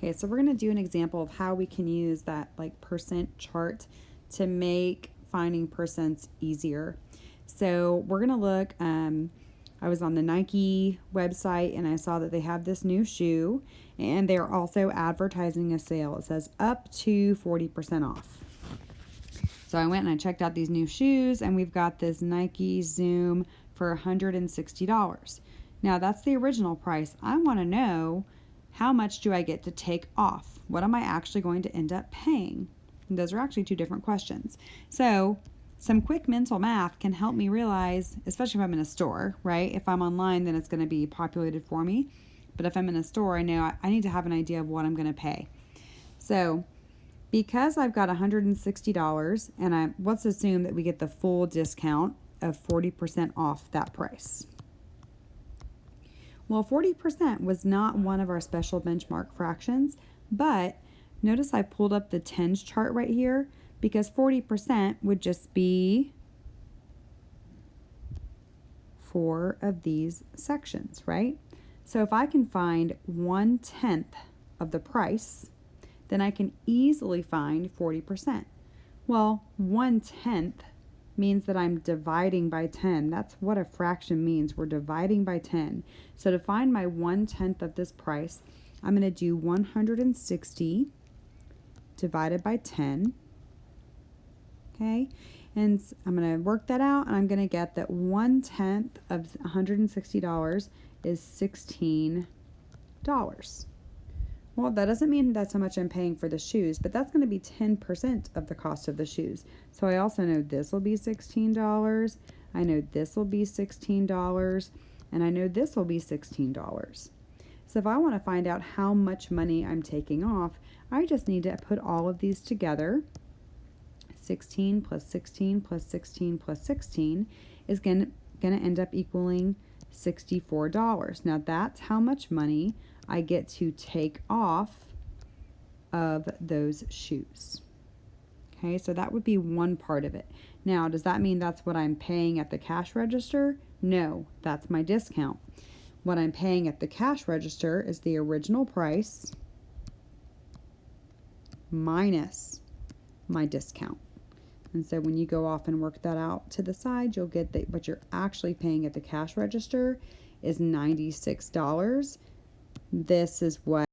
Okay, so we're going to do an example of how we can use that like percent chart to make finding percents easier. So we're going to look, I was on the Nike website and I saw that they have this new shoe and they're also advertising a sale. It says up to 40% off. So I went and I checked out these new shoes and we've got this Nike Zoom for $160. Now that's the original price. I want to know, how much do I get to take off? What am I actually going to end up paying? And those are actually two different questions. So some quick mental math can help me realize, especially if I'm in a store, right? If I'm online, then it's going to be populated for me. But if I'm in a store, I know I need to have an idea of what I'm going to pay. So because I've got $160 and let's assume that we get the full discount of 40% off that price. Well, 40% was not one of our special benchmark fractions, but notice I pulled up the tens chart right here because 40% would just be 4 of these sections, right? So if I can find 1/10 of the price, then I can easily find 40%. Well, 1/10 means that I'm dividing by 10. That's what a fraction means. We're dividing by 10. So to find my 1/10 of this price, I'm going to do 160 divided by 10. Okay, and I'm going to work that out, and I'm going to get that 1/10 of $160 is $16. Well, that doesn't mean that's how much I'm paying for the shoes, but that's going to be 10% of the cost of the shoes. So I also know this will be $16. I know this will be $16. And I know this will be $16. So if I want to find out how much money I'm taking off, I just need to put all of these together. 16 plus 16 plus 16 plus 16 is going to end up equaling $64. Now that's how much money I get to take off of those shoes. Okay, so that would be one part of it. Now, does that mean that's what I'm paying at the cash register? No, that's my discount. What I'm paying at the cash register is the original price minus my discount. And so when you go off and work that out to the side, you'll get that what you're actually paying at the cash register is $96. This is what